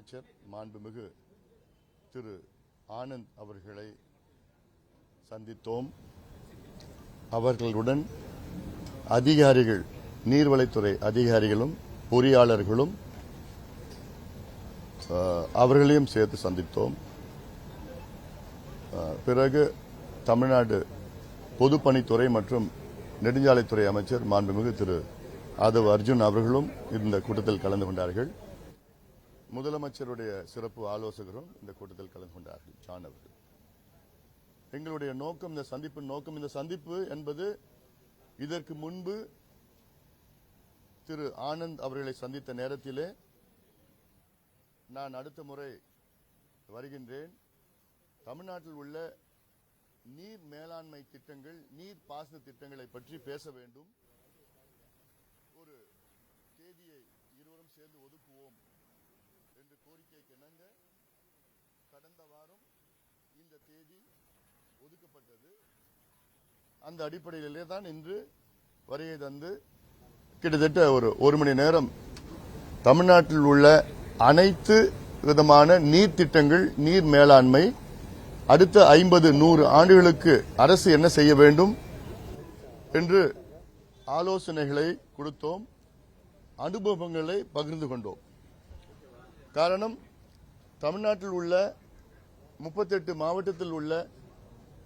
முதலமைச்சர் மாண்புமிகு திரு ஆனந்த் அவர்களை சந்தித்தோம். அவர்களுடன் அதிகாரிகள், நீர்வளத்துறை அதிகாரிகளும் பொறியாளர்களும் அவர்களையும் சேர்த்து சந்தித்தோம். பிறகு தமிழ்நாடு பொதுப்பணித்துறை மற்றும் நெடுஞ்சாலைத்துறை அமைச்சர் மாண்புமிகு திரு ஆதவ் அர்ஜுன் அவர்களும் இந்த கூட்டத்தில் கலந்து கொண்டார்கள். முதலமைச்சருடைய சிறப்பு ஆலோசகரும் இந்த கூட்டத்தில் கலந்து கொண்டார்கள், ஜான் அவர்கள். எங்களுடைய நோக்கம், இந்த சந்திப்பின் நோக்கம், இந்த சந்திப்பு என்பது இதற்கு முன்பு திரு ஆனந்த் அவர்களை சந்தித்த நேரத்திலே நான் அடுத்த முறை வருகின்றேன், தமிழ்நாட்டில் உள்ள நீர் மேலாண்மை திட்டங்கள், நீர் பாசன திட்டங்களை பற்றி பேச வேண்டும், ஒரு தேதியை இருவரும் சேர்ந்து ஒதுக்குவோம் என்று கோரிக்கைக்கு இணங்க கடந்த வாரம் இந்த தேதி ஒதுக்கப்பட்டது. அந்த அடிப்படையிலே தான் இன்று வருகை தந்து கிட்டத்தட்ட ஒரு மணி நேரம் தமிழ்நாட்டில் உள்ள அனைத்து விதமான நீர் திட்டங்கள், நீர் மேலாண்மை, அடுத்த 50-100 ஆண்டுகளுக்கு அரசு என்ன செய்ய வேண்டும் என்று ஆலோசனைகளை கொடுத்தோம், அனுபவங்களை பகிர்ந்து கொண்டோம். காரணம், தமிழ்நாட்டில் உள்ள 38 மாவட்டத்தில் உள்ள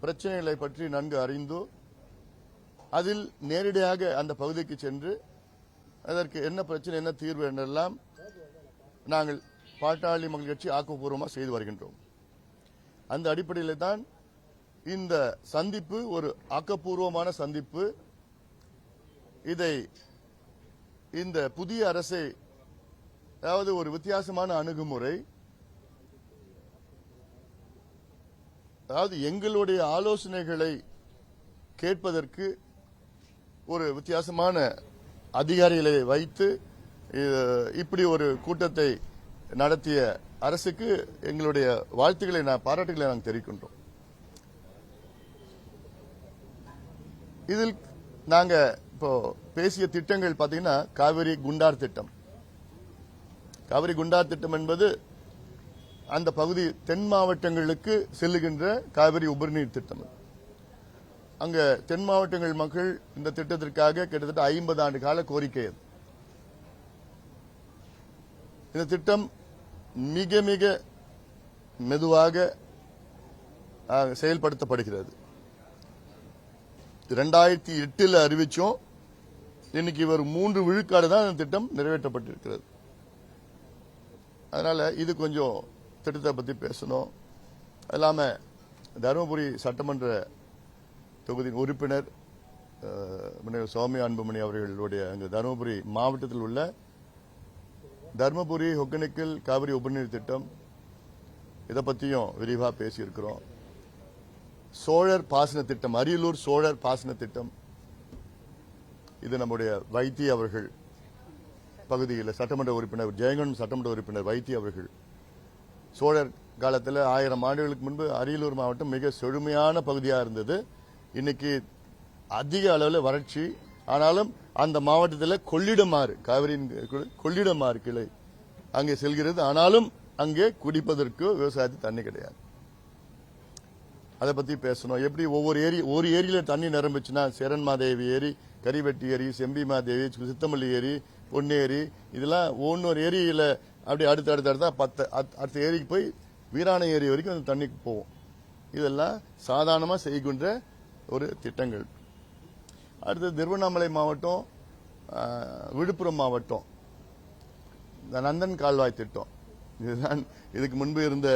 பிரச்சனைகளை பற்றி நன்கு அறிந்து அதில் நேரடியாக அந்த பகுதிக்கு சென்று அதற்கு என்ன பிரச்சனை, என்ன தீர்வு என்றெல்லாம் நாங்கள் பாட்டாளி மக்கள் கட்சி ஆக்கப்பூர்வமாக செய்து வருகின்றோம். அந்த அடிப்படையில் தான் இந்த சந்திப்பு ஒரு ஆக்கப்பூர்வமான சந்திப்பு. இதை இந்த புதிய அரசை, அதாவது ஒரு வித்தியாசமான அணுகுமுறை, அதாவது எங்களுடைய ஆலோசனைகளை கேட்பதற்கு ஒரு வித்தியாசமான அதிகாரிகளை வைத்து இப்படி ஒரு கூட்டத்தை நடத்திய அரசுக்கு எங்களுடைய வாழ்த்துக்களை, பாராட்டுகளை நாங்கள் தெரிவிக்கின்றோம். இதில் நாங்க இப்போ பேசிய திட்டங்கள் பாத்தீங்கன்னா, காவிரி குண்டார் திட்டம். காவிரி குண்டார் திட்டம் என்பது அந்த பகுதி தென் மாவட்டங்களுக்கு செல்லுகின்ற காவிரி உபரிநீர் திட்டம். அங்க தென் மாவட்டங்கள் மக்கள் இந்த திட்டத்திற்காக கிட்டத்தட்ட 50 ஆண்டு கால கோரிக்கை. இந்த திட்டம் மிக மிக மெதுவாக செயல்படுத்தப்படுகிறது. 2008 அறிவிச்சோம், இன்னைக்கு ஒரு 3 விழுக்காடு தான் இந்த திட்டம் நிறைவேற்றப்பட்டிருக்கிறது. அதனால இது கொஞ்சம் திட்டத்தை பத்தி பேசணும். அது இல்லாம தருமபுரி சட்டமன்ற தொகுதியின் உறுப்பினர் சுவாமி அன்புமணி அவர்களுடைய அங்கு தருமபுரி மாவட்டத்தில் உள்ள தர்மபுரி ஒகேனக்கல் காவிரி உபரிநீர் திட்டம், இதை பற்றியும் விரிவாக பேசியிருக்கிறோம். சோழர் பாசன திட்டம், அரியலூர் சோழர் பாசன திட்டம், இது நம்முடைய வைத்தி அவர்கள் பகுதியில் சட்டமன்ற உறுப்பினர், ஜெயங்கொண்டம் சட்டமன்ற உறுப்பினர் வைத்தி அவர்கள், சோழர் காலத்தில் 1000 ஆண்டுகளுக்கு முன்பு அரியலூர் மாவட்டம் மிக செழுமையான பகுதியாக இருந்தது. இன்னைக்கு அதிக அளவில் வறட்சி. ஆனாலும் அந்த மாவட்டத்தில் கொள்ளிடமாறு, காவிரியின் கொள்ளிடமாறு கிளை அங்கே செல்கிறது. ஆனாலும் அங்கே குடிப்பதற்கு விவசாயத்துக்கு தண்ணி கிடையாது. அதை பத்தி பேசணும். எப்படி ஒரு ஏரியில தண்ணி நிரம்பிச்சுன்னா, சேரன்மாதேவி ஏரி, கரிவெட்டி ஏரி, செம்பிமாதேவி, சித்தமல்லி ஏரி, பொன்னேரி, இதெல்லாம் ஒன்னொரு ஏரியில அப்படி அடுத்த ஏரிக்கு போய் வீராணை ஏரி வரைக்கும் அந்த தண்ணிக்கு போவோம். இதெல்லாம் சாதாரணமா செய்கின்ற ஒரு திட்டங்கள். அடுத்து திருவண்ணாமலை மாவட்டம், விழுப்புரம் மாவட்டம், நந்தன் கால்வாய் திட்டம். இதுதான் இதுக்கு முன்பு இருந்த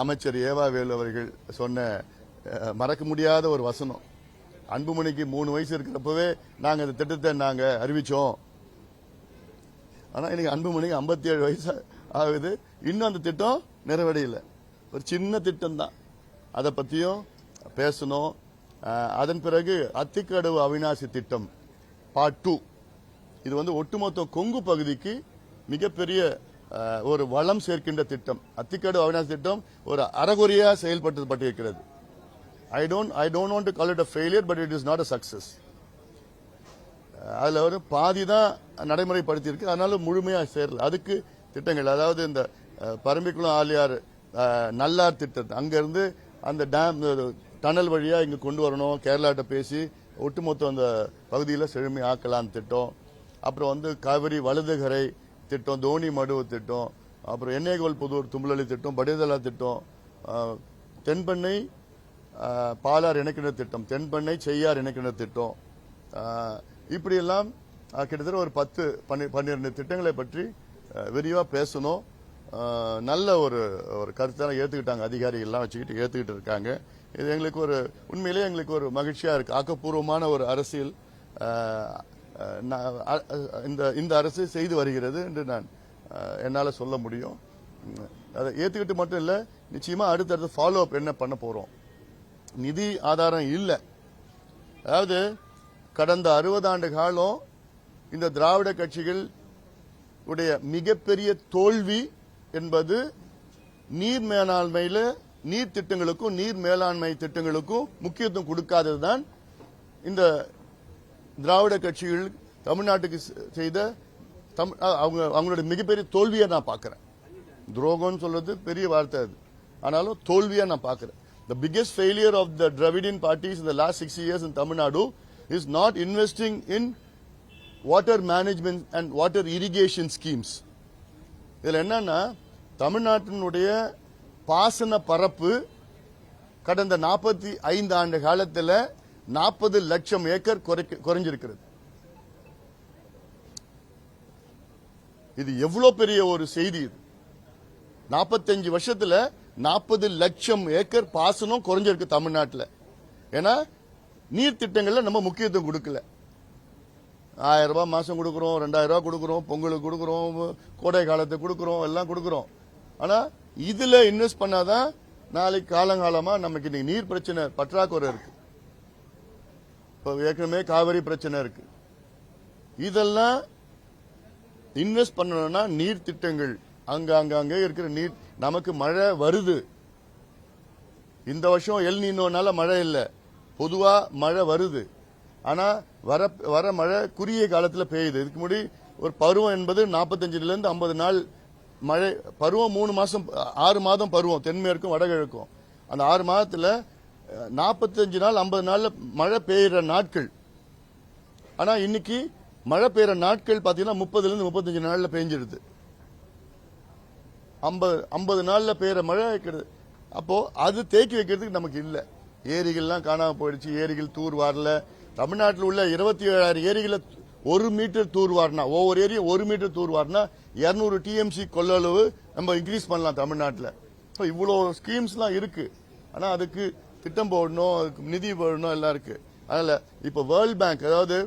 அமைச்சர் ஏவா வேலு அவர்கள் சொன்ன மறக்க முடியாத ஒரு வசனம். அன்புமணிக்கு 3 வயசு இருக்கிறப்பவே நாங்க இந்த திட்டத்தை நாங்க அறிவிச்சோம். ஆனா இன்னைக்கு அன்புமணிக்கு 57 வயசு ஆகுது, இன்னும் அந்த திட்டம் நிறைவடையல. ஒரு சின்ன திட்டம் தான், அதை பத்தியும் பேசணும். அதன் பிறகு அத்திக்கடவு அவிநாசி திட்டம் பார்ட் 2, இது ஒட்டுமொத்த கொங்கு பகுதிக்கு மிகப்பெரிய ஒரு வளம் சேர்க்கின்ற திட்டம். அத்திக்கடவு அவிநாசி திட்டம் ஒரு அறகுறையா செயல்படுத்தப்பட்டிருக்கிறது. I don't want to call it a failure, but it is not a success. அதுல பாதி தான் நடைமுறைப்படுத்தி இருக்கு, அதனால முழுமையா சேரல. அதுக்கு திட்டங்கள், அதாவது இந்த பரம்பிக்குளம் ஆலியார் நல்லார் திட்டத்தை அங்கிருந்து அந்த டேம் டனல் வழியா இங்க கொண்டு வரணும், கேரளாட்ட பேசி ஒட்டுமொத்த அந்த பகுதியில் செழுமை ஆக்கலாம் திட்டம். அப்புறம் வந்து காவிரி வலதுகரை திட்டம், தோனி மடுவு திட்டம், அப்புறம் எண்ணெய்கோல் புதூர் தும்பலி திட்டம், படிதலா திட்டம், தென்பெண்ணை பாலார் இணைக்கின்ற திட்டம், தென்பெண்ணை செய்யார் இணைக்கின்ற திட்டம், இப்படியெல்லாம் கிட்டத்தட்ட ஒரு 10-12 திட்டங்களை பற்றி விரிவா பேசணும். நல்ல ஒரு கருத்தை ஏத்துக்கிட்டாங்க, அதிகாரிகள் எல்லாம் வச்சுக்கிட்டு ஏத்துக்கிட்டு இருக்காங்க. இது எங்களுக்கு ஒரு உண்மையிலேயே எங்களுக்கு ஒரு மகிழ்ச்சியா இருக்கு. ஆக்கப்பூர்வமான ஒரு அரசியல் இந்த அரசு செய்து வருகிறது என்று நான் என்னால சொல்ல முடியும். அதை ஏத்துக்கிட்டு மட்டும் இல்ல, நிச்சயமா அடுத்தடுத்து ஃபாலோ அப் என்ன பண்ண போறோம். நிதி ஆதாரம் இல்ல. அதாவது கடந்த 60 ஆண்டு காலம் இந்த திராவிட கட்சிகள் உடைய மிகப்பெரிய தோல்வி என்பது நீர் மேலாண்மையில நீர் திட்டங்களுக்கும் நீர் மேலாண்மை திட்டங்களுக்கும் முக்கியத்துவம் கொடுக்காததுதான் இந்த திராவிட கட்சிகள் தமிழ்நாட்டுக்கு செய்த அவங்களுடைய மிகப்பெரிய தோல்வியை நான் பார்க்கிறேன். துரோகம்னு சொல்றது பெரிய வார்த்தை அது, ஆனாலும் தோல்வியா நான் பார்க்கிறேன். The biggest failure of the Dravidian parties in the last 6 years in Tamil Nadu is not investing in water management and water irrigation schemes. இதுல என்னன்னா தமிழ்நாட்டினுடைய பாசன பரப்பு கடந்த 45 ஆண்டு காலத்தில் 40 லட்சம் ஏக்கர் குறைஞ்சிருக்கிறது. இது எவ்வளவு பெரிய ஒரு செய்தி. இது 45 வருஷத்துல 40 லட்சம் ஏக்கர் பாசனம் குறைஞ்சிருக்கு தமிழ்நாட்டில். ஏன்னா நீர் திட்டங்கள்ல நம்ம முக்கியத்துவம் கொடுக்கல. 1000 ரூபாய் மாசம் கொடுக்கிறோம், 2000 ரூபாய் கொடுக்கிறோம், பொங்கலுக்கு கொடுக்கிறோம், கோடை காலத்துக்கு கொடுக்கிறோம், எல்லாம் கொடுக்கிறோம். ஆனா இதுல இன்வெஸ்ட் பண்ணாதான் நாளைக்கு காலங்காலமா நமக்கு இன்னைக்கு நீர் பிரச்சனை பற்றாக்குறை இருக்கு. இப்ப ஏற்கனவே காவிரி பிரச்சனை இருக்கு. இதெல்லாம் இன்வெஸ்ட் பண்ணணும்னா நீர் திட்டங்கள் அங்க இருக்கிற நீர், நமக்கு மழை வருது. இந்த வருஷம் எல் நீனோனால மழை இல்ல, பொதுவா மழை வருது. ஆனா வர மழை குறுகிய காலத்தில் பெய்யுது. இதுக்கு முன்னாடி ஒரு பருவம் என்பது 45 இருந்து 50 நாள் மழை பருவம், 3 மாசம் 6 மாதம் பருவம் தென்மேற்கும் வடகிழக்கும். அந்த 6 மாதத்துல 45 நாள் 50 நாள்ல மழை பெய்யுற நாட்கள். ஆனா இன்னைக்கு மழை பெய்யுற நாட்கள் பாத்தீங்கன்னா 30 இருந்து 35 நாள்ல பெய்ஞ்சிருது. 50 நாள்ல பெய்யுற மழை. அப்போ அது தேக்கி வைக்கிறதுக்கு நமக்கு இல்ல. ஏரிகள்லாம் காணாம போயிடுச்சு, ஏரிகள் தூர் வாரல. தமிழ்நாட்டில் உள்ள 27,000 ஏரிகளை 1 மீட்டர் தூர் வாரினா, ஒவ்வொரு ஏரியும் 1 மீட்டர் தூர் வாரினா 200 டிஎம்சி கொள்ளளவு நம்ம இன்க்ரீஸ் பண்ணலாம் தமிழ்நாட்டில். இவ்வளவு ஸ்கீம்ஸ் எல்லாம் இருக்கு. ஆனா அதுக்கு திட்டம் போடணும், அதுக்கு நிதி போடணும், எல்லாம் இருக்கு. அதனால இப்ப வேர்ல்ட் பேங்க், அதாவது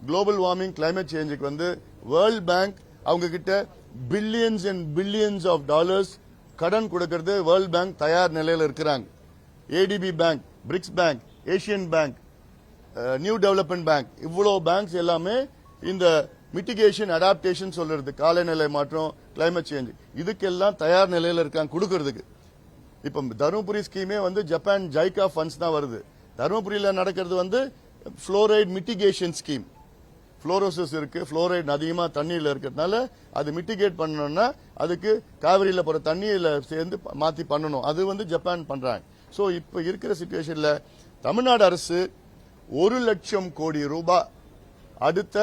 குளோபல் வார்மிங் கிளைமேட் சேஞ்சுக்கு வந்து வேர்ல்ட் பேங்க் அவங்க கிட்ட billions and billions of dollars கடன் கொடுக்கிறது வேர்ல்ட் பேங்க் தயார் நிலையில் இருக்கிறாங்க. ADB bank, BRICS bank, Asian bank, new development bank, இவ்வளவு பேங்க்ஸ் எல்லாமே இந்த மிட்டிகேஷன் அடாப்டேஷன் சொல்றது, காலநிலை மாற்றம், கிளைமேட் சேஞ்ச், இதுக்கெல்லாம் தயார் நிலையில் இருக்காங்க கொடுக்கறதுக்கு. இப்ப தருமபுரி ஸ்கீமே வந்து ஜப்பான் ஜைகா ஃபண்ட்ஸ் தான் வருது. தருமபுரியில நடக்கிறது வந்து புளோரைட் மிட்டிகேஷன் ஸ்கீம். புளோரோசிஸ் இருக்கு, புளோரைட் அதிகமா தண்ணியில இருக்கிறதுனால அது மிட்டிகேட் பண்ணணும்னா அதுக்கு காவிரியில போற தண்ணியில சேர்ந்து மாத்தி பண்ணணும். அது வந்து ஜப்பான் பண்றாங்க. சோ இப்ப இருக்கிற சிச்சுவேஷன்ல தமிழ்நாடு அரசு 1 லட்சம் கோடி ரூபாய் அடுத்த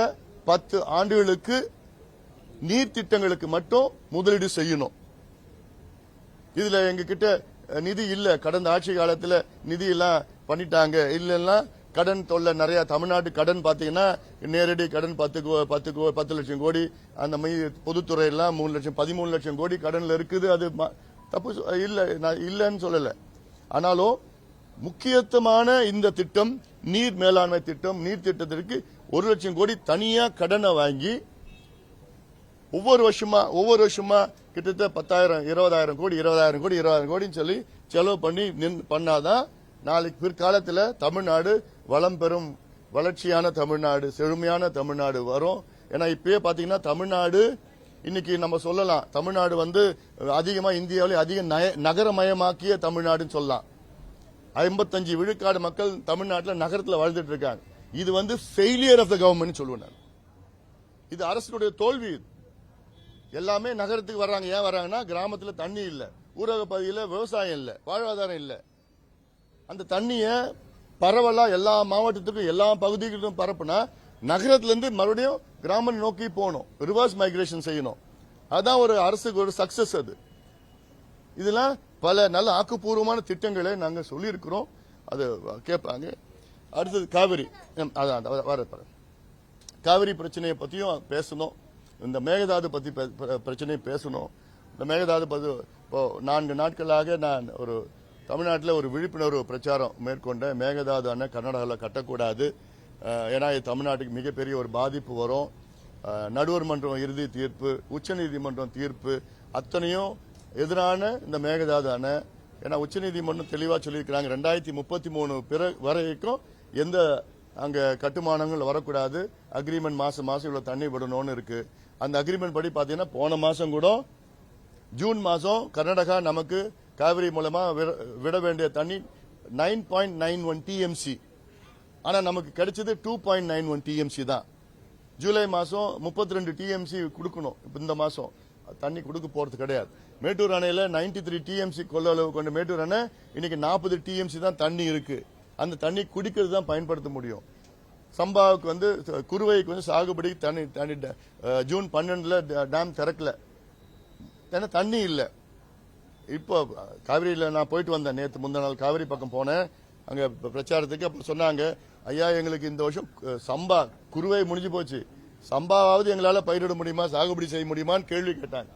10 ஆண்டுகளுக்கு நீர் திட்டங்களுக்கு மட்டும் முதலீடு செய்யணும். இதுல எங்க கிட்ட நிதி இல்ல. கடந்த ஆட்சி காலத்துல நிதி எல்லாம் பண்ணிட்டாங்க. இல்லன்னா கடன் தொல்லை நிறைய. தமிழ்நாட்டு கடன் பாத்தீங்கன்னா நேரடி கடன் 10 லட்சம் கோடி, அந்த பொதுத்துறை எல்லாம் 13 லட்சம் கோடி கடன்ல இருக்குது. அது தப்பு இல்ல, நான் இல்லன்னு சொல்லல. ஆனாலும் முக்கியத்துவமான இந்த திட்டம் நீர் மேலாண்மை திட்டம், நீர் திட்டத்திற்கு 1 லட்சம் கோடி தனியா கடனை வாங்கி ஒவ்வொரு வருஷமா கிட்டத்தட்ட 10,000 20,000 கோடி 20,000 கோடி 20,000 கோடின்னு சொல்லி செலவு பண்ணாதான் நாளைக்கு பிற்காலத்தில் தமிழ்நாடு வளம் பெறும், வளர்ச்சியான தமிழ்நாடு, செழுமையான தமிழ்நாடு வரும். ஏன்னா இப்பயே பாத்தீங்கன்னா தமிழ்நாடு இன்னைக்கு நம்ம சொல்லலாம், தமிழ்நாடு வந்து அதிகமா இந்தியாவிலே அதிக நகரமயமாக்கிய தமிழ்நாடுன்னு சொல்லலாம். 55 விழுக்காடு மக்கள் தமிழ்நாட்டில் நகரத்தில் வாழ்ந்துட்டு இருக்காங்க. இது வந்து ஃபெயிலியர் ஆஃப் த கவர்மெண்ட் சொல்லுவேன். இது அரசுடைய தோல்வி. எல்லாமே நகரத்துக்கு வர்றாங்க. ஏன் வர்றாங்கன்னா கிராமத்தில் தண்ணி இல்லை, ஊரக பகுதியில் விவசாயம் இல்லை, வாழ்வாதாரம் இல்லை. அந்த தண்ணியை பரவலா எல்லா மாவட்டத்துக்கும் எல்லா பகுதிகளுக்கும் பரப்புனா நகரத்திலிருந்து மறுபடியும் கிராமம் நோக்கி போகணும், ரிவர்ஸ் மைக்ரேஷன் செய்யணும். அதான் ஒரு அரசுக்கு ஒரு சக்சஸ். அது இதெல்லாம் பல நல்ல ஆக்கப்பூர்வமான திட்டங்களை நாங்கள் சொல்லியிருக்கிறோம். அது கேட்பாங்க. அடுத்தது காவிரி. அதான் காவிரி பிரச்சனையை பற்றியும் பேசணும், இந்த மேகதாது பற்றி பிரச்சனையை பேசணும். இந்த மேகதாது இப்போ 4 நாட்களாக நான் ஒரு தமிழ்நாட்டில் ஒரு விழிப்புணர்வு பிரச்சாரம் மேற்கொண்டேன். மேகதாது அணை கர்நாடகாவில் கட்டக்கூடாது, ஏன்னா இது தமிழ்நாட்டுக்கு மிகப்பெரிய ஒரு பாதிப்பு வரும். நடுவர் மன்றம் இறுதி தீர்ப்பு, உச்சநீதிமன்றம் தீர்ப்பு அத்தனையும் எதிரான இந்த மேகதாது அணை. ஏன்னா உச்சநீதிமன்றம் தெளிவாக சொல்லியிருக்கிறாங்க, 2033 வரைக்கும் எந்த அங்க கட்டுமானங்கள் வரக்கூடாது, அக்ரிமெண்ட் மாசம் இவ்வளவு தண்ணி விடணும்னு இருக்கு. அந்த அக்ரிமெண்ட் படி பாத்தீங்கன்னா போன மாசம் கூட ஜூன் மாசம் கர்நாடகா நமக்கு காவிரி மூலமா விட வேண்டிய தண்ணி 9.91 டிஎம்சி, ஆனா நமக்கு கிடைச்சது 2.91 டிஎம்சி தான். ஜூலை மாசம் 32 டிஎம்சி கொடுக்கணும். இந்த மாசம் தண்ணி கொடுக்க போறது கிடையாது. மேட்டூர் அணையில 93 டிஎம்சி கொள்ளளவு கொண்ட மேட்டூர் அணை இன்னைக்கு 40 டிஎம்சி தான் தண்ணி இருக்கு. அந்த தண்ணி குடிக்கிறது தான் பயன்படுத்த முடியும். சம்பாவுக்கு குறுவைக்கு சாகுபடி தண்ணி ஜூன் 12 டேம் திறக்கல, ஏன்னா தண்ணி இல்லை. இப்போ காவிரியில நான் போயிட்டு வந்தேன், நேற்று முந்தா நாள் காவிரி பக்கம் போனேன் அங்க பிரச்சாரத்துக்கு. அப்ப சொன்னாங்க, ஐயா எங்களுக்கு இந்த வருஷம் சம்பா குறுவை முடிஞ்சு போச்சு, சம்பாவது எங்களால பயிரிட முடியுமா, சாகுபடி செய்ய முடியுமான்னு கேள்வி கேட்டாங்க.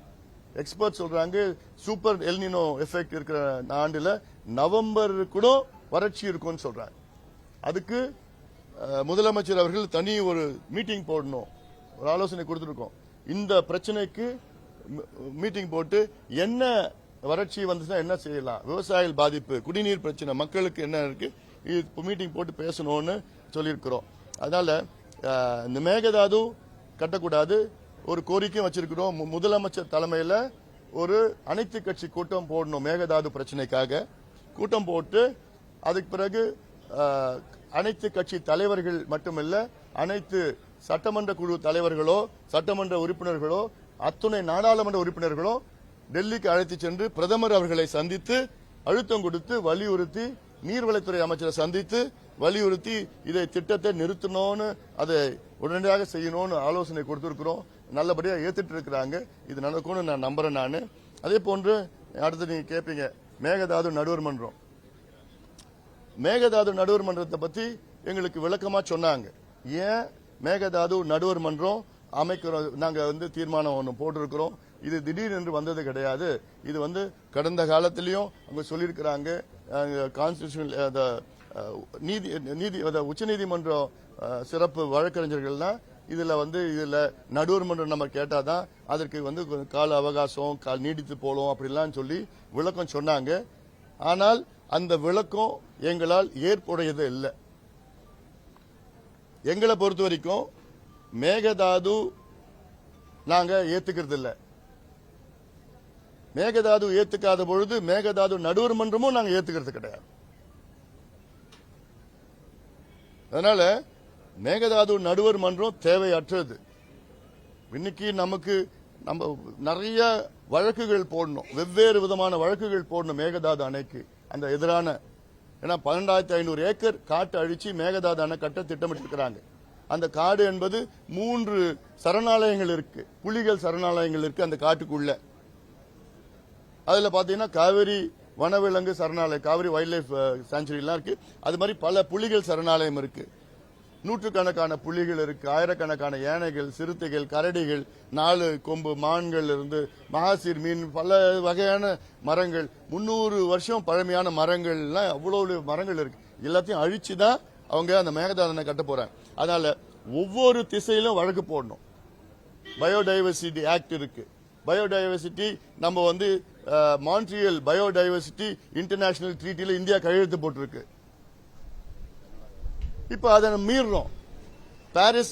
எக்ஸ்பர்ட் சொல்றாங்க சூப்பர் எல்னினோ எஃபெக்ட் இருக்கிற ஆண்டுல நவம்பர் கூட வறட்சி இருக்கும்னு சொல்றாங்க. அதுக்கு முதலமைச்சர் அவர்கள் தனி ஒரு மீட்டிங் போடணும், ஒரு ஆலோசனை கொடுத்துருக்கோம். இந்த பிரச்சனைக்கு மீட்டிங் போட்டு என்ன வறட்சி வந்துச்சுன்னா என்ன செய்யலாம், விவசாயிகள் பாதிப்பு, குடிநீர் பிரச்சனை, மக்களுக்கு என்ன இருக்கு, இது மீட்டிங் போட்டு பேசணும்னு சொல்லியிருக்கிறோம். அதனால இந்த மேகதாது கட்டக்கூடாது ஒரு கோரிக்கையும் வச்சிருக்கிறோம். முதலமைச்சர் தலைமையில ஒரு அனைத்து கட்சி கூட்டம் போடணும் மேகதாது பிரச்சனைக்காக. கூட்டம் போட்டு அதுக்கு பிறகு அனைத்து கட்சி தலைவர்கள் மட்டுமல்ல, அனைத்து சட்டமன்ற குழு தலைவர்களோ சட்டமன்ற உறுப்பினர்களோ அத்துணை நாடாளுமன்ற உறுப்பினர்களோ டெல்லிக்கு அழைத்து சென்று பிரதமர் அவர்களை சந்தித்து அழுத்தம் கொடுத்து வலியுறுத்தி, நீர்வளத்துறை அமைச்சரை சந்தித்து வலியுறுத்தி இதை திட்டத்தை நிறுத்தணும்னு, அதை உடனடியாக செய்யணும்னு ஆலோசனை கொடுத்திருக்கிறோம். நல்லபடியா ஏத்துட்டு இருக்கிறாங்க. இது நடக்கும்னு நான் நம்புறேன். நான் அதே போன்று அடுத்து நீங்க கேட்பீங்க மேகதாது நடுவர் மன்றம். மேகதாது நடுவர் மன்றத்தை பத்தி எங்களுக்கு விளக்கமா சொன்னாங்க. ஏன் மேகதாது நடுவர் மன்றம் அமைக்கிறோம், நாங்க தீர்மானம் ஒன்று போட்டிருக்கிறோம். இது திடீர் என்று வந்தது கிடையாது. இது கடந்த காலத்திலையும் அவங்க சொல்லியிருக்கிறாங்க. கான்ஸ்டிடியூஷன் நீதி உச்சநீதிமன்றம் சிறப்பு வழக்கறிஞர்கள்லாம் இதுல நடுவர் மன்றம் நம்ம கேட்டாதான் அதற்கு கால அவகாசம் நீடித்து போலும் அப்படிலாம் சொல்லி விளக்கம் சொன்னாங்க. ஆனால் அந்த விளக்கம் எங்களால் ஏற்புடையது இல்லை. எங்களை பொறுத்த வரைக்கும் மேகதாது நாங்க ஏத்துக்கிறது இல்லை. மேகதாது ஏத்துக்காத பொழுது மேகதாது நடுவர் மன்றமும் நாங்க ஏத்துக்கிறது கிடையாது. அதனால மேகதாது நடுவர் மன்றம் தேவையற்றது. இன்னைக்கு நம்ம நிறைய வழக்குகள் போடணும், வெவ்வேறு விதமான வழக்குகள் போடணும் மேகதாது அணைக்கு அந்த எதிரான. ஏன்னா 12,500 ஏக்கர் காட்டு அழிச்சு மேகதாது அணை கட்ட திட்டமிட்டிருக்கிறாங்க. அந்த காடு என்பது 3 சரணாலயங்கள் இருக்கு, புலிகள் சரணாலயங்கள் இருக்கு அந்த காட்டுக்குள்ள. அதுல பாத்தீங்கன்னா காவிரி வனவிலங்கு சரணாலயம், காவிரி வைல்ட் லைஃப் சாங்சுரி எல்லாம் இருக்கு. அது மாதிரி பல புலிகள் சரணாலயம் இருக்கு. நூற்றுக்கணக்கான புலிகள் இருக்கு, ஆயிரக்கணக்கான யானைகள், சிறுத்தைகள், கரடிகள், 4 கொம்பு மான்கள் இருந்து மகாசீர் மீன், பல வகையான மரங்கள், 300 வருஷம் பழமையான மரங்கள் எல்லாம் அவ்வளவு மரங்கள் இருக்கு. எல்லாத்தையும் அழிச்சுதான் அவங்க அந்த மேகதாது கட்ட போறாங்க. அதனால ஒவ்வொரு திசையிலும் வழக்கு போடணும். பயோடைவர்சிட்டி ஆக்ட் இருக்கு. பயோடைவர்சிட்டி நம்ம மான்ட்ரியல் பயோடைவர்சிட்டி இன்டர்நேஷனல் ட்ரீட்டில இந்தியா கையெழுத்து போட்டிருக்கு. இப்ப அதை மீறோம். பாரிஸ்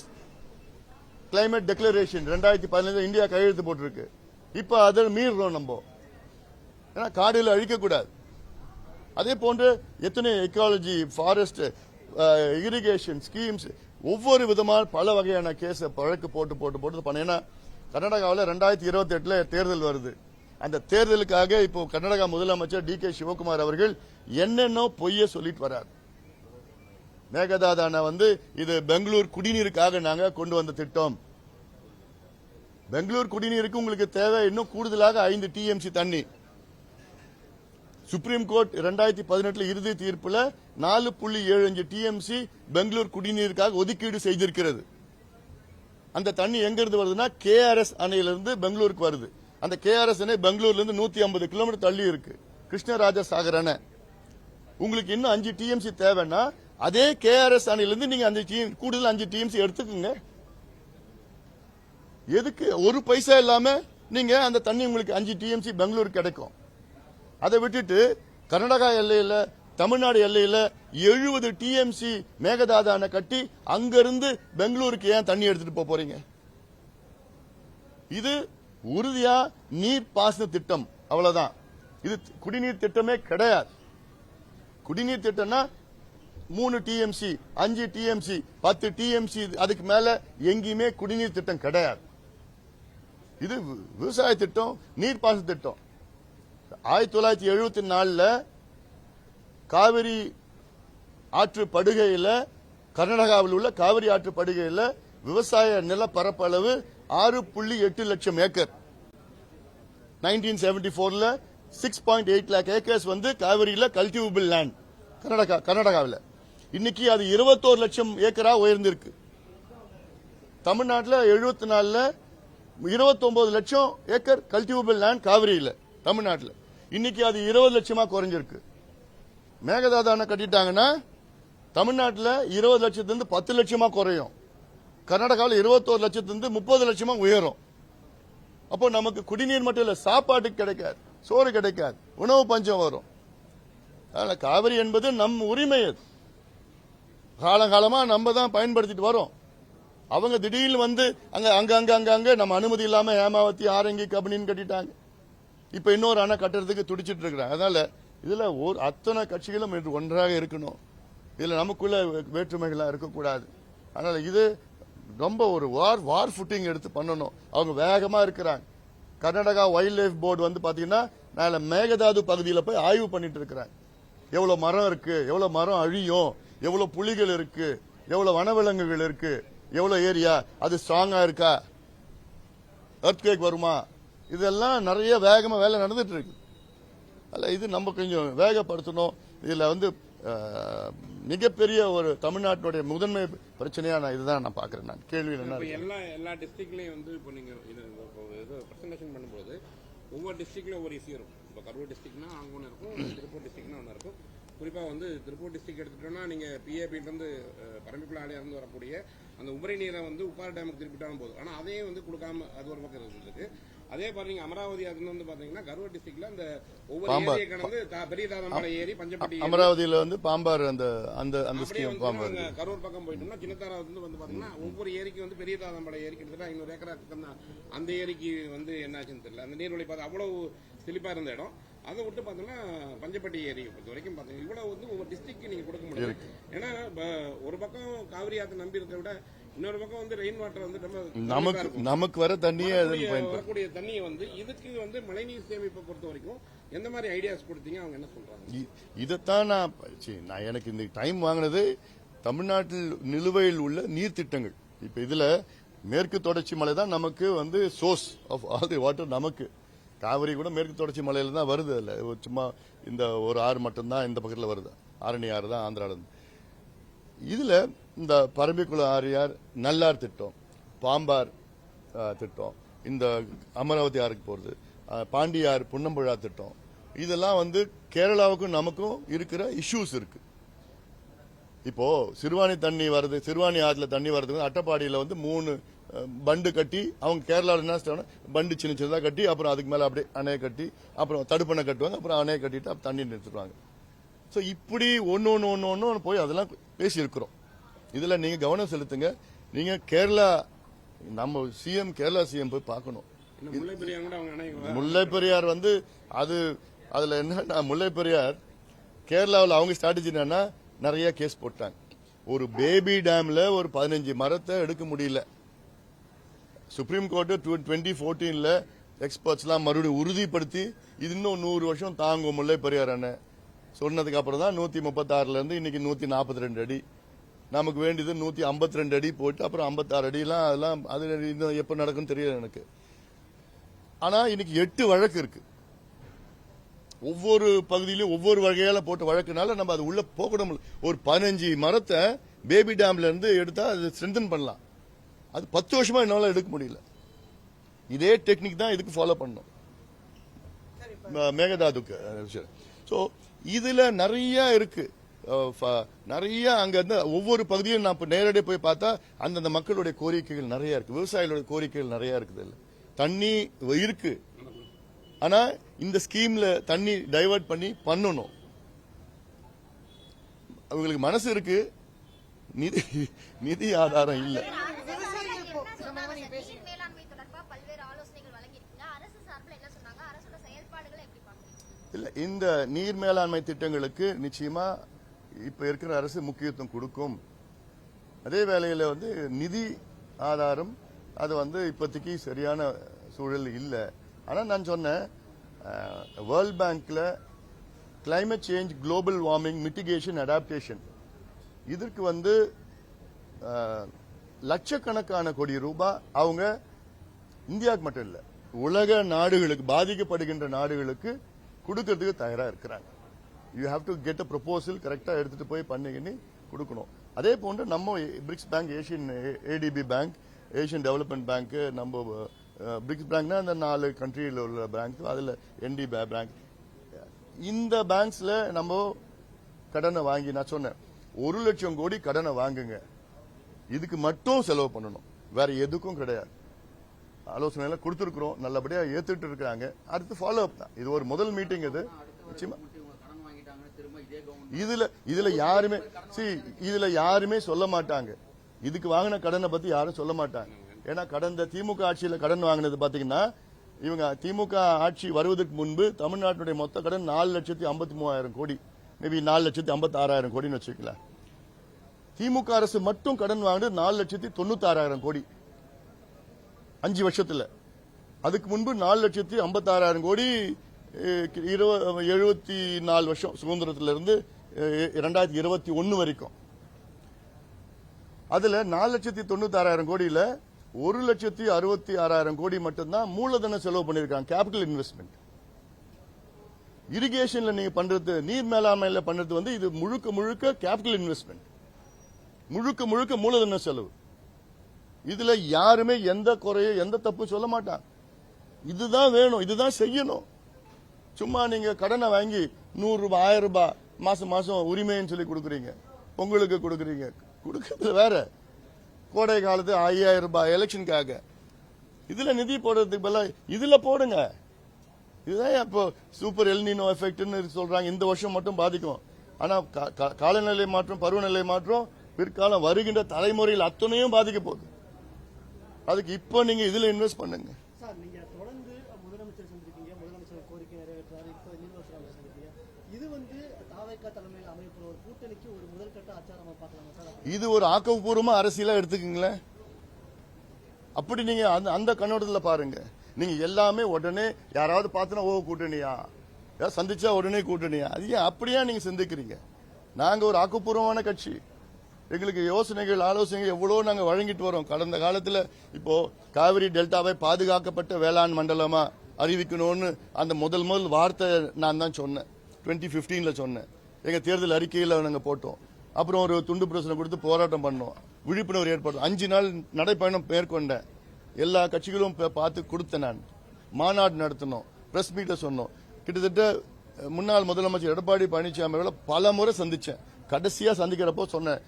கிளைமேட் டிக்ளரேஷன் 2015 இந்தியா கையெழுத்து போட்டிருக்கு. இப்ப அதை மீறோம் நம்ம. ஏன்னா காடுகளை அழிக்கக்கூடாது. அதே போன்று எத்தனை எக்காலஜி, ஃபாரஸ்ட், இரிகேஷன் ஸ்கீம்ஸ், ஒவ்வொரு விதமான பல வகையான கேஸ் வழக்கு போட்டு பண்ண. கர்நாடகாவில் 2028 தேர்தல் வருது. அந்த தேர்தலுக்காக இப்போ கர்நாடகா முதலமைச்சர் டி.கே. சிவகுமார் அவர்கள் என்னென்ன பொய்ய சொல்லிட்டு வர்றார். மேகதாதான இது பெங்களூர் குடிநீருக்காக நாங்க கொண்டு வந்த திட்டம். பெங்களூர் குடிநீருக்கு உங்களுக்கு தேவை இன்னும் கூடுதலாக 5 TMC தண்ணி. சுப்ரீம் கோர்ட் 2018 இறுதி தீர்ப்புல 4.75 TMC பெங்களூர் குடிநீருக்காக ஒதுக்கீடு செய்திருக்கிறது. அந்த தண்ணி எங்க இருந்து வருதுன்னா KRS அணையிலிருந்து பெங்களூருக்கு வருது. அந்த KRS அணை பெங்களூர்ல இருந்து 150 கிலோமீட்டர் தள்ளி இருக்கு. கிருஷ்ணராஜ சாகர் அணை. உங்களுக்கு இன்னும் 5 TMC தேவைன்னா அதே KRS அணையிலிருந்து நீங்க கூடுதல் 5 TMC எடுத்துக்கோங்க. எதுக்கு ஒரு பைசா இல்லாம நீங்க அந்த தண்ணி உங்களுக்கு 5 TMC பெங்களூருக்கு கிடைக்கும். அதை விட்டுட்டு கர்நாடகா எல்லையில தமிழ்நாடு எல்லையில 70 TMC மேகதாதான கட்டி அங்கிருந்து பெங்களூருக்கு ஏன் தண்ணி எடுத்துட்டு போறீங்க? இது உறுதியா நீர் பாசன திட்டம், அவ்வளவுதான். இது குடிநீர் திட்டமே கிடையாது. குடிநீர் திட்டம்னா 3 TMC 5 TMC 10 TMC அதுக்கு மேல எங்கேயுமே குடிநீர் திட்டம் கிடையாது. இது விவசாய திட்டம், நீர்ப்பாசன திட்டம். 1974 காவிரி ஆற்று படுகையில் கர்நாடகாவில் உள்ள காவிரி ஆற்று படுகையில் விவசாய நில பரப்பளவு 6.8 லட்சம் ஏக்கர். 1974 6.8 lakh ஏக்கர்ஸ் காவிரியில கல்டிவபிள் லேண்ட் கர்நாடகாவில். இன்னைக்கு அது 21 லட்சம் ஏக்கரா உயர்ந்திருக்கு. தமிழ்நாட்டில் 74 29 லட்சம் ஏக்கர் கல்டிவபிள் லேண்ட் காவிரியில தமிழ்நாட்டில். இன்னைக்கு அது 20 லட்சமா குறைஞ்சிருக்கு. மேகதாதான கட்டிட்டாங்கன்னா தமிழ்நாட்டில் 20 லட்சத்திலிருந்து 10 லட்சமா குறையும். கர்நாடகாவில் 21 லட்சத்திலிருந்து 30 லட்சமா உயரும். அப்போ நமக்கு குடிநீர் மட்டும் இல்ல, சாப்பாட்டுக்கு கிடைக்காது, சோறு கிடைக்காது, உணவு பஞ்சம் வரும். அதனால காவிரி என்பது நம் உரிமை. அது காலகாலமா நம்ம தான் பயன்படுத்திட்டு வரோம். அவங்க திடீர்னு அங்க நம்ம அனுமதி இல்லாம ஏமாவத்தி ஆரங்கி கபினின்னு கட்டிட்டாங்க. இப்ப இன்னொரு அணை கட்டுறதுக்கு துடிச்சிட்டு இருக்கிறாங்க. அதனால இதுல அத்தனை கட்சிகளும் ஒன்றாக இருக்கணும். இதுல நமக்குள்ள வேற்றுமைகளா இருக்கக்கூடாது. அதனால இது ரொம்ப ஒரு வார் ஃபுட்டிங் எடுத்து பண்ணணும். அவங்க வேகமா இருக்கிறாங்க. கர்நாடகா வைல்ட் லைஃப் போர்டு பாத்தீங்கன்னா மேல மேகதாது பகுதியில போய் ஆய்வு பண்ணிட்டு இருக்கிறாங்க. எவ்வளவு மரம் இருக்கு, எவ்வளவு மரம் அழியும், எவ்வளவு புலிகள் இருக்கு, எவ்வளவு வனவிலங்குகள் இருக்கு, எவ்வளவு ஏரியா அது ஸ்ட்ராங்கா இருக்கா, எர்த்குவேக் வருமா, இதெல்லாம் நிறைய வேகமா வேலை நடந்துட்டு இருக்கு. அல்ல இது நம்ம கொஞ்சம் வேகப்படுத்தணும். இதுல மிகப்பெரிய ஒரு தமிழ்நாட்டுடைய முதன்மை பிரச்சனையா இதுதான் நான் பாக்குறேன். நான் கேள்வி எல்லா டிஸ்ட்ரிக்ட்லயும் இப்போ நீங்க பிரசன்டேஷன் பண்ணும்போது ஒவ்வொரு டிஸ்ட்ரிக்ட்ல ஒவ்வொரு இஷ்யூ இருக்கும். இப்போ கரூர் டிஸ்ட்ரிக்ட்னா அங்க ஒன்று இருக்கும், திருப்பூர் டிஸ்ட்ரிக்ட்னா ஒன்று இருக்கும். குறிப்பா திருப்பூர் டிஸ்ட்ரிக்ட் எடுத்துட்டோம்னா நீங்க PAP பரம்பிக்குள்ள ஆலையிலிருந்து வரக்கூடிய அந்த உபரி நீரை உப்பாறு டேமுக்கு திருப்பிட்டாலும் போதும். ஆனா அதையும் கொடுக்காம அது ஒரு பக்கம் இருக்கு. அதே பாருங்க அமராவதி அது பாத்தீங்கன்னா கரூர் டிஸ்ட்ரிக்ட்ல அந்த ஒவ்வொரு ஏரியை கடந்து பெரிய தாதம்பாறை ஏரி, பஞ்சப்பட்டி, அமராவதியில பாம்பார் அந்த கரூர் பக்கம் போயிட்டோம்னா சின்னத்தாராவது பாத்தீங்கன்னா ஒவ்வொரு ஏரிக்கு பெரிய தாதம்பாறை ஏரி கிட்டத்தட்ட 500 ஏக்கரா அந்த ஏரிக்கு என்னாச்சுன்னு தெரியல. அந்த நீர்வழி பார்த்து அவ்வளவு செழிப்பா இருந்த இடம். அதை விட்டு பாத்தீங்கன்னா பஞ்சப்பட்டி ஏரி பொறுத்த வரைக்கும் பாத்தீங்கன்னா இவ்வளவு ஒவ்வொரு டிஸ்ட்ரிக்ட் நீங்க கொடுக்க முடியும். ஏன்னா ஒரு பக்கம் காவிரி ஆற்று நம்பி இருக்கிறத விட இன்னொரு பக்கம் ரெயின் வாட்டர் நமக்கு வர தண்ணியே வரக்கூடிய தண்ணியை இதுக்கு மழைநீர் சேமிப்பை பொறுத்த வரைக்கும் எந்த மாதிரி ஐடியாஸ் கொடுத்தீங்க, அவங்க என்ன சொல்றாங்க? இதைத்தான் நான் எனக்கு இந்த டைம் வாங்கினது தமிழ்நாட்டில் நிலுவையில் உள்ள நீர் திட்டங்கள். இப்ப இதுல மேற்கு தொடர்ச்சி மலை தான் நமக்கு source of all the water. நமக்கு காவிரி கூட மேற்கு தொடர்ச்சி மலையில தான் வருது. இல்ல சும்மா இந்த ஒரு ஆறு மட்டும்தான் இந்த பக்கத்தில் வருது. ஆரணி ஆறு தான் ஆந்திரால. இதுல இந்த பரம்பிக்குளம் ஆரியார் நல்லார் திட்டம், பாம்பார் திட்டம், இந்த அமராவதி ஆறுக்கு போறது, பாண்டியார் புன்னம்புழா திட்டம், இதெல்லாம் கேரளாவுக்கும் நமக்கும் இருக்கிற இஷ்யூஸ் இருக்கு. இப்போ சிறுவாணி தண்ணி வருது, சிறுவாணி ஆற்றுல தண்ணி வருது. அட்டப்பாடியில 3 பண்டு கட்டி அவங்க கேரளாவில் என்ன பண்டு சின்ன சின்னதா கட்டி அப்புறம் அதுக்கு மேல அப்படியே அணையை கட்டி அப்புறம் தடுப்பணை கட்டுவாங்க, அப்புறம் அணையை கட்டிட்டு தண்ணி நிறுத்துவாங்க. சோ இப்படி ஒன்னு போய் அதெல்லாம் பேசி இருக்கிறோம். இதுல நீங்க கவனம் செலுத்துங்க. நீங்க கேரளா நம்ம கேரளா சிஎம் போய் பார்க்கணும். முல்லை பெரியார் அதுல என்ன முல்லை பெரியார் கேரளாவில் அவங்க ஸ்ட்ராட்டஜி என்னன்னா நிறைய கேஸ் போட்டாங்க. ஒரு பேபி டேம்ல ஒரு 15 மரத்தை எடுக்க முடியல. சுப்ரீம் கோர்ட்டு 2014 எக்ஸ்பர்ட்ஸ்லாம் மறுபடியும் உறுதிப்படுத்தி இது இன்னும் 100 வருஷம் தாங்கும் முல்லை பெரியார் அண்ணன் சொன்னதுக்கு அப்புறம் தான் 136 இருந்து இன்னைக்கு 142 அடி. நமக்கு வேண்டியது 152 அடி போட்டு அப்புறம் 56 அடிலாம் அதெல்லாம் அது எப்ப நடக்கும்னு தெரியல எனக்கு. ஆனா இன்னைக்கு 8 வழக்கு இருக்கு. ஒவ்வொரு பகுதியிலும் ஒவ்வொரு வகையால போட்ட வழக்குனால நம்ம அது உள்ள போகணும். ஒரு 15 மரத்தை பேபி டேம்ல இருந்து எடுத்தா அது ஸ்ட்ரென்தன் பண்ணலாம். அது 10 வருஷமா என்னால எடுக்க முடியல. இதே டெக்னிக் தான் இதுக்கு ஃபாலோ பண்ணணும் மேகதாதுக்கு. சோ இதுல நிறைய இருக்கு. நிறைய அங்க இருந்து ஒவ்வொரு பகுதியும் நான் நேரடியாக போய் பார்த்தா அந்தந்த மக்களுடைய கோரிக்கைகள் நிறைய இருக்கு. விவசாயிகளுடைய கோரிக்கைகள் நிறைய இருக்குது. தண்ணி இருக்கு, ஆனா இந்த ஸ்கீம்ல தண்ணி டைவர்ட் பண்ணி பண்ணணும். அவங்களுக்கு மனசு இருக்கு, நிதி ஆதாரம் இல்ல. இல்ல, இந்த நீர் மேலாண்மை திட்டங்களுக்கு நிச்சயமா இப்ப இருக்கிற அரசு முக்கியத்துவம் கொடுக்கும். அதே வேளையில நிதி ஆதாரம் அது இப்போதைக்கு சரியான சூழல் இல்ல. ஆனா நான் சொன்னேன், வேர்ல்ட் பேங்க்ல climate change, global warming, mitigation, adaptation இதற்கு லட்சக்கணக்கான கோடி ரூபாய் அவங்க இந்தியாவுக்கு மட்டும் இல்ல உலக நாடுகளுக்கு, பாதிக்கப்படுகின்ற நாடுகளுக்கு கொடுக்கறதுக்கு தயாரா இருக்கிறாங்க. You have to get a proposal, கரெக்டா எடுத்துட்டு போய் பண்ணி கொடுக்கணும். அதே போன்று நம்ம BRICS bank, Asian ATP bank, Asian development bank, நம்ம பிரிக்ஸ் பேங்க்னா அந்த 4 கண்ட்ரியில் உள்ள பேங்க், அதுல என்டி பேங்க், இந்த பேங்க்ஸ்ல நம்ம கடனை வாங்கி, நான் சொன்னேன் 1 லட்சம் கோடி கடனை வாங்குங்க, இதுக்கு மட்டும் செலவு பண்ணணும், வேற எதுக்கும் கிடையாது. ஆலோசனை எல்லாம் கொடுத்திருக்கிறோம், நல்லபடியா ஏத்துட்டு இருக்காங்க. அடுத்து ஃபாலோ அப் தான். இது ஒரு முதல் மீட்டிங். இது நிச்சயமா இதுல யாருமே சொல்ல மாட்டாங்க. இதுக்கு வாங்கின கடனை பத்தி யாரும் சொல்ல மாட்டாங்க. ஏன்னா கடந்த திமுக ஆட்சியில கடன் வாங்கினது பாத்தீங்கன்னா, இவங்க திமுக ஆட்சி வருவதற்கு முன்பு தமிழ்நாட்டுடைய மொத்த கடன் 4,53,000 கோடி, மேபி 4,56,000 கோடின்னு வச்சுக்கலாம். திமுக அரசு மட்டும் கடன் வாங்கினது 4,96,000 கோடி 5 வருஷத்துல. அதுக்கு முன்பு 4,56,000 கோடி 74 வருஷம் சுதந்திரத்திலிருந்து 2021 வரைக்கும். அதுல 4,96,000 கோடியில 1,66,000 கோடி மட்டும்தான் மூலதன செலவு பண்ணிருக்காங்க, கேபிட்டல் இன்வெஸ்ட்மெண்ட். இரிகேஷன்ல நீங்க பண்றது, நீர் மேலாண்மையில பண்றது இது முழுக்க முழுக்க கேபிட்டல் இன்வெஸ்ட்மெண்ட், முழுக்க முழுக்க மூலதன செலவு. இதுல யாருமே எந்த குறையும் எந்த தப்பு சொல்ல மாட்டாங்க. இதுதான் வேணும், இதுதான் செய்யணும். சும்மா நீங்க கடனை வாங்கி 100 ரூபாய் 1000 ரூபாய் மாசம் மாசம் உரிமைன்னு சொல்லி கொடுக்குறீங்க, பொங்கலுக்கு கொடுக்குறீங்க, கொடுக்கறது வேற. கோடை காலத்து 5000 ரூபாய் எலெக்ஷனுக்காக. இதுல நிதி போடுறதுக்கு பதிலா இதுல போடுங்க. இதுதான் இப்போ சூப்பர் எல்னினோ எஃபெக்ட்னு சொல்றாங்க, இந்த வருஷம் மட்டும் பாதிக்கும். ஆனா காலநிலை மாற்றம், பருவநிலை மாற்றம் பிற்காலம் வருகின்ற தலைமுறையில் அத்தனையும் பாதிக்க போகுது. அதுக்கு இப்போ நீங்க இதுல இன்வெஸ்ட் பண்ணுங்க. சார், நீங்க தொடர்ந்து முதலமைச்சர் சந்திருக்கீங்க, முதலமைச்சர் கோரிக்கை நிறைவேற்றாரு, இப்போ நீதிமன்றம் சந்திருக்கீங்க. இது தாவேகா தலைமையில் அமையப்போற ஒரு கூட்டணிக்கு ஒரு முதல்கட்ட ஆச்சாரமா பார்க்கலாமா சார்? இது ஒரு ஆக்கப்பூர்வமா அரசியலா எடுத்துக்கீங்களேன். அப்படி நீங்க அந்த கண்ணோட்டத்தில் பாருங்க. நீங்க எல்லாமே உடனே யாராவது பார்த்தனா ஓ கூட்டணியா, சந்திச்சா உடனே கூட்டணியா, அது ஏன் அப்படியா நீங்க சிந்திக்கிறீங்க? நாங்க ஒரு ஆக்கப்பூர்வமான கட்சி. எங்களுக்கு யோசனைகள், ஆலோசனைகள் எவ்வளவு நாங்க வழங்கிட்டு வரோம். கடந்த காலத்துல இப்போ காவிரி டெல்டாவை பாதுகாக்கப்பட்ட வேளாண் மண்டலமா அறிவிக்கணும்னு அந்த முதல் வார்த்தை நான் தான் சொன்னேன், 2015 சொன்னேன். எங்க தேர்தல் அறிக்கையில நாங்க போட்டோம். அப்புறம் ஒரு துண்டு பிரசுரம் கொடுத்து போராட்டம் பண்ணோம், விழிப்புணர்வு ஏற்படுத்தும். 5 நாள் நடைப்பயணம் மேற்கொண்டேன். எல்லா கட்சிகளும் பார்த்து கொடுத்தேன். நான் மாநாடு நடத்தினோம், பிரஸ் மீட்டை சொன்னோம். கிட்டத்தட்ட முன்னாள் முதலமைச்சர் எடப்பாடி பழனிசாமி பல முறை சந்திச்சேன். கடைசியா சந்திக்கிறப்போ சொன்னேன்,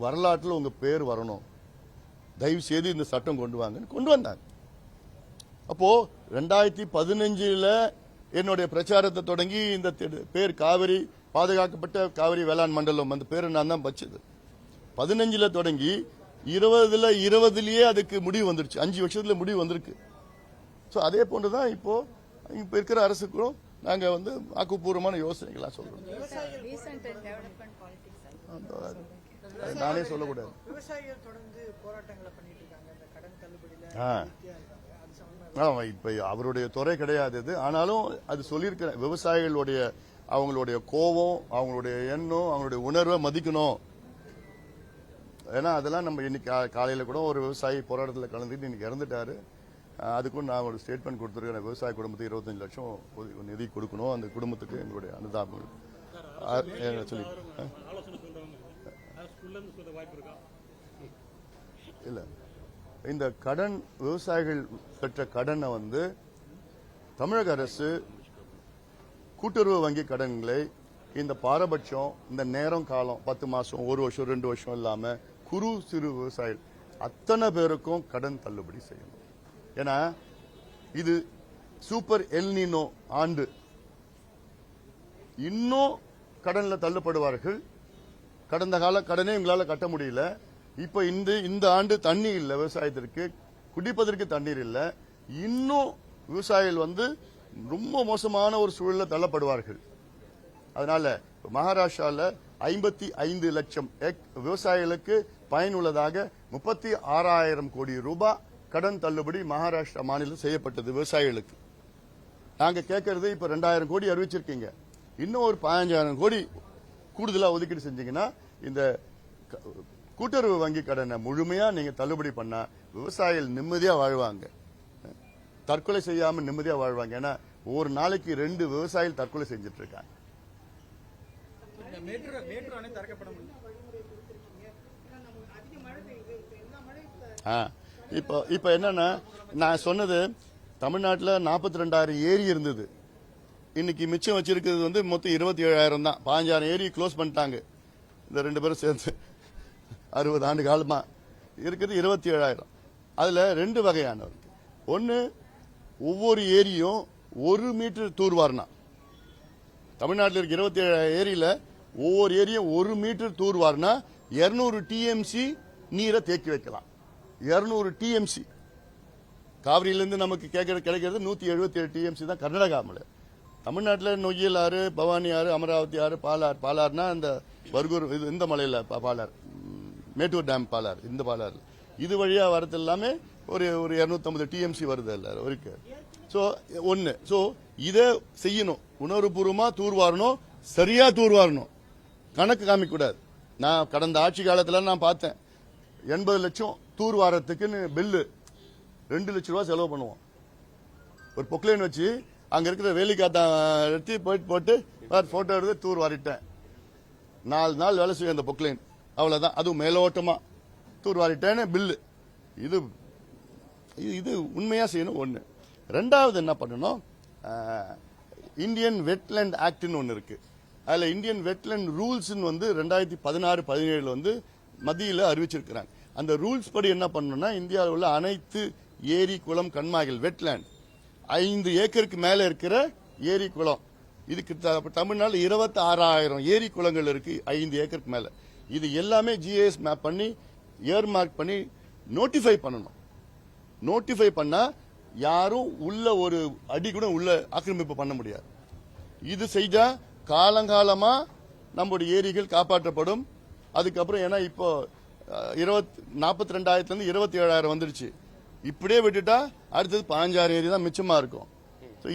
வரலாற்றில் உங்க பேர் வரணும், தயவு செய்து இந்த சட்டம் கொண்டு வாங்கன்னு கொண்டு வந்தாங்க. அப்போ 2015 என்னுடைய பிரச்சாரத்தை தொடங்கி இந்த பேர் காவிரி பாதுகாக்கப்பட்ட காவிரி வேளாண் மண்டலம், அந்த பேரை நான் தான் வச்சது. 15 தொடங்கி 20 அதுக்கு முடிவு வந்துருச்சு. 5 வருஷத்துல முடிவு வந்திருக்கு. சோ அதே போன்றுதான் இப்போ இருக்கிற அரசுக்கும் நாங்க ஆக்கப்பூர்வமான யோசனைகளா சொல்றோம். நானே சொல்லக்கூடாது. விவசாயிகள் தொடர்ந்து போராட்டங்களை பண்ணிட்டு இருக்காங்க. இந்த கடன் இப்ப அவருடைய துறை கிடையாது இது. ஆனாலும் அது சொல்லியிருக்கிற விவசாயிகளுடைய அவங்களுடைய கோபம், அவங்களுடைய எண்ணம், அவங்களுடைய உணர்வை மதிக்கணும். ஏன்னா அதெல்லாம் நம்ம இன்னைக்கு காலையில கூட ஒரு விவசாயி போராட்டத்தில் கலந்துட்டு இன்னைக்கு இறந்துட்டாரு. அதுக்கும் நான் ஒரு ஸ்டேட்மெண்ட் கொடுத்துருக்கேன். விவசாய குடும்பத்துக்கு 25 லட்சம் நிதி கொடுக்கணும். அந்த குடும்பத்துக்கு எங்களுடைய அனுதாபங்கள் சொல்லி இல்ல. இந்த கடன் விவசாயிகள் பெற்ற கடனை வந்து தமிழக அரசு கூட்டுறவு வங்கி கடன்களை இந்த பாரபட்சம், இந்த நேரம் காலம் 10 மாசம், 1 வருஷம், 2 வருஷம் இல்லாம குறு சிறு விவசாயிகள் அத்தனை பேருக்கும் கடன் தள்ளுபடி செய்யணும். ஏன்னா இது சூப்பர் எல்னினோ ஆண்டு. இன்னும் கடன்ல தள்ளப்படுவார்கள். கடந்த கால கடனே எங்களால கட்ட முடியல. இப்ப இந்த ஆண்டு தண்ணி இல்ல, விவசாயத்திற்கு குடிப்பதற்கு தண்ணீர் இல்ல. இன்னும் விவசாயிகள் வந்து ரொம்ப மோசமான ஒரு சூழலில் தள்ளப்படுவார்கள். அதனால மகாராஷ்டிரால 55 லட்சம் விவசாயிகளுக்கு பயனுள்ளதாக 36,000 கோடி ரூபாய் கடன் தள்ளுபடி மகாராஷ்டிரா மாநிலம் செய்யப்பட்டது விவசாயிகளுக்கு. நாங்க கேட்கறது இப்ப 2,000 கோடி அறிவிச்சிருக்கீங்க. இன்னும் ஒரு 15,000 கோடி கூடுதலா ஒதுக்கீடு செஞ்சீங்கன்னா இந்த கூட்டுறவு வங்கி கடனை முழுமையா நீங்க தள்ளுபடி பண்ணா விவசாயிகள் நிம்மதியா வாழ்வாங்க. தற்கொலை செய்யாம நிம்மதியா வாழ்வாங்க. ஏன்னா ஒரு நாளைக்கு 2 விவசாயிகள் தற்கொலை செஞ்சுட்டு இருக்காங்க. இப்ப என்னன்னா நான் சொன்னது தமிழ்நாட்டில் 42,000 ஏரி இருந்தது. இன்னைக்கு மிச்சம் வச்சிருக்கிறது வந்து மொத்தம் 27,000 தான். 15,000 ஏரி க்ளோஸ் பண்ணிட்டாங்க. இந்த 2 பேரும் சேர்ந்து 60 ஆண்டு காலமா இருக்குது 27,000. அதுல 2 வகையானவர். ஒன்னு, ஒவ்வொரு ஏரியும் 1 மீட்டர் தூர்வாரினா, தமிழ்நாட்டில் இருக்க 27 ஏரியில ஒவ்வொரு ஏரியும் 1 மீட்டர் தூர்வாரினா 200 டிஎம்சி நீரை தேக்கி வைக்கலாம். 200 டிஎம்சி. காவிரியிலிருந்து நமக்கு கிடைக்கிறது 177 டிஎம்சி தான் கர்நாடகாவில். தமிழ்நாட்டில் நொய்யல் ஆறு, பவானி ஆறு, அமராவதி ஆறு, பாலார்னா இந்த பர்கூர் இந்த மலையில பாலார், மேட்டூர் டேம் பாலார், இந்த பாலார் இது வழியா வரது எல்லாமே ஒரு 250 டிஎம்சி வருது எல்லாரும் இருக்கு. சோ ஒன்னு, சோ இதை செய்யணும். உணர்வுபூர்வமா தூர்வாரணும், சரியா தூர்வாரணும், கணக்கு காமிக்க கூடாது. நான் கடந்த ஆட்சி காலத்துல நான் பார்த்தேன் 80 லட்சம் தூர்வாரத்துக்குன்னு பில்லு 2 லட்சம் ரூபாய் செலவு பண்ணுவோம். ஒரு பொக்லைன் வச்சு அங்க இருக்கிற வேலிக்காத்தான் எடுத்து போட்டு போட்டோ எடுத்து தூர் வாரிட்டேன். 4 நாள் வேலை செய்யும் அந்த பொக்லைன். அவ்வளவுதான். அதுவும் மேலோட்டமா தூர் வாரிட்டேன்னு பில்லு. இது உண்மையா செய்யணும். ஒண்ணு. ரெண்டாவது என்ன பண்ணணும், இந்தியன் வெட்லேண்ட் ஆக்ட்னு ஒன்னு இருக்கு. அதுல இந்தியன் வெட்லேண்ட் ரூல்ஸ் வந்து 2016-17 வந்து மத்தியில அறிவிச்சிருக்கிறாங்க. அந்த ரூல்ஸ் படி என்ன பண்ணணும்னா, இந்தியாவில் உள்ள அனைத்து ஏரி, குளம், கண்மாய்கள், வெட்லேண்ட் 5 ஏக்கருக்கு மேல இருக்கிற ஏரி, குளம், இதுக்கு தமிழ்நாடு 26,000 ஏரி குளங்கள் இருக்கு 5 ஏக்கருக்கு மேல. இது எல்லாமே ஜிஐஎஸ் மேப் பண்ணி இயர் மார்க் பண்ணி நோட்டிஃபை பண்ணணும். நோட்டிஃபை பண்ணா யாரும் உள்ள ஒரு அடி கூட உள்ள ஆக்கிரமிப்பு பண்ண முடியாது. இது செய்தா காலங்காலமா நம்முடைய ஏரிகள் காப்பாற்றப்படும். அதுக்கப்புறம் ஏன்னா இப்போ 42,000 இருந்து 27,000 வந்துருச்சு. இப்படியே விட்டுட்டா அடுத்தது 15,000 ஏரி தான் மிச்சமா இருக்கும்.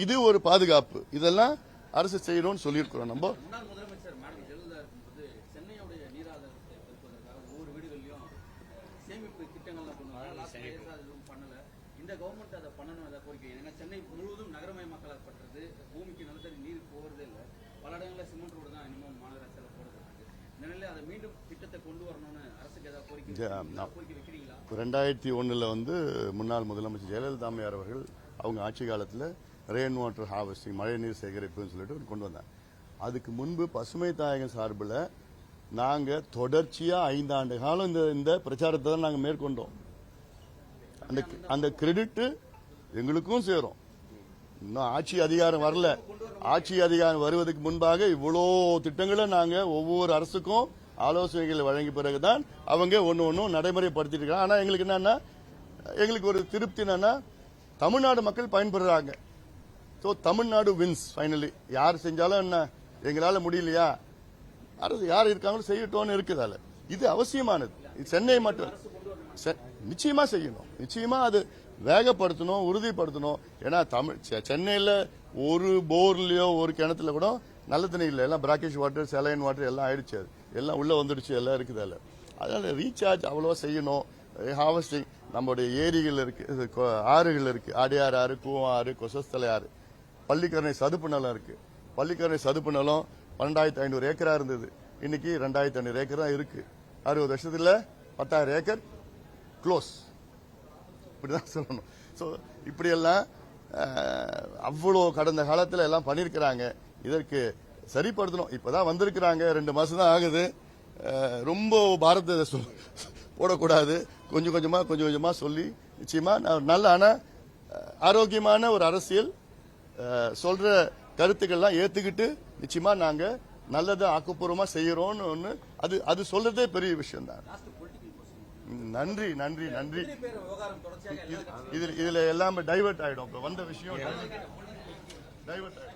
இது ஒரு பாதுகாப்பு. இதெல்லாம் அரசு செய்யணும்னு சொல்லியிருக்கிறோம். நம்ம முதலமைச்சர் மேடம் ஜெயலலிதா இருக்கும்போது சென்னையுடைய நீராதாரத்தை பெருக்குவதற்காக ஒவ்வொரு வீடுகளிலும் சேமிப்பு திட்டங்கள்லாம் எதுவும் பண்ணல. இந்த கவர்மெண்ட் அதை பண்ணணும், அதை கோரிக்கை. ஏன்னா சென்னை முழுவதும் நகரமயமாக்கப்பட்டது, பூமிக்கு நிலத்தடி நீர் போகிறதே இல்லை. பல இடங்களில் சிமெண்ட் ரோடு தான் இன்னும் மாநகராட்சியில் போடப்பட்டிருக்கு. இந்த நிலையில் அதை மீண்டும் திட்டத்தை கொண்டு வரணும்னு அரசுக்கு ஏதாவது கோரிக்கை வைக்கிறீங்களா? 2001 வந்து முன்னாள் முதலமைச்சர் ஜெயலலிதா அம்மையார் அவர்கள் அவங்க ஆட்சி காலத்தில் ரெயின் வாட்டர் ஹார்வெஸ்டிங், மழை நீர் சேகரிப்புன்னு சொல்லிட்டு கொண்டு வந்தாங்க. அதுக்கு முன்பு பசுமை தாயகம் சார்பில் நாங்க தொடர்ச்சியா 5 ஆண்டு காலம் இந்த பிரச்சாரத்தை தான் நாங்க மேற்கொண்டோம். அந்த கிரெடிட் எங்களுக்கும் சேரும். இன்னும் ஆட்சி அதிகாரம் வரல. ஆட்சி அதிகாரம் வருவதற்கு முன்பாக இவ்வளோ திட்டங்களை நாங்க ஒவ்வொரு அரசுக்கும் ஆலோசனைகளை வழங்கிய பிறகுதான் அவங்க ஒன்னும் நடைமுறைப்படுத்திட்டு இருக்காங்க. ஆனா எங்களுக்கு என்னன்னா, எங்களுக்கு ஒரு திருப்தி என்னன்னா, தமிழ்நாடு மக்கள் பயன்படுறாங்க. So Tamil Nadu wins finally. யார் செஞ்சாலும் என்ன, எங்களால முடியலையா, அரசு யார் இருக்காங்களோ செய்யட்டோன்னு இருக்குதால. இது அவசியமானது. சென்னை மட்டும் நிச்சயமா செய்யணும், நிச்சயமா அது வேகப்படுத்தணும், உறுதிப்படுத்தணும். ஏன்னா சென்னையில் ஒரு போர்லயோ ஒரு கிணத்துல கூட நல்ல தண்ணி இல்லை, எல்லாம் பிராக்கிஷ் வாட்டர், செலைன் வாட்டர் எல்லாம் ஆயிடுச்சு, அது எல்லாம் உள்ள வந்துடுச்சு, எல்லாம் இருக்குது அதில். அதனால ரீசார்ஜ் அவ்வளோவா செய்யணும். ஹார்வெஸ்டிங் நம்மளுடைய ஏரிகள் இருக்கு, ஆறுகள் இருக்கு, ஆடியார் ஆறு, கூவம் ஆறு, கொசஸ்தலை ஆறு, பள்ளிக்கரணை சதுப்பு நிலம் இருக்கு. பள்ளிக்கரணை சதுப்பு நிலம் 12,500 ஏக்கரா இருந்தது, இன்னைக்கு 2,500 ஏக்கர் தான் இருக்கு. 60 வருஷத்துல 10,000 ஏக்கர் க்ளோஸ், இப்படிதான் சொல்லணும். ஸோ இப்படியெல்லாம் அவ்வளோ கடந்த காலத்தில் எல்லாம் பண்ணியிருக்கிறாங்க. இதற்கு சரிப்படுத்தணும். இப்பதான் வந்திருக்கிறாங்க, 2 மாசம் தான் ஆகுது. ரொம்ப பாரத்தை போடக்கூடாது. கொஞ்சம் கொஞ்சமா சொல்லி நிச்சயமா நல்ல ஆரோக்கியமான ஒரு அரசியல் சொல்ற கருத்துக்கள்லாம் ஏத்துக்கிட்டு நிச்சயமா நாங்க நல்லதை ஆக்கப்பூர்வமா செய்யறோம்னு ஒண்ணு, அது சொல்றதே பெரிய விஷயம் தான். நன்றி. இதுல எல்லாமே டைவர்ட் ஆயிடும். வந்த விஷயம் டைவர்ட் ஆயிடும்.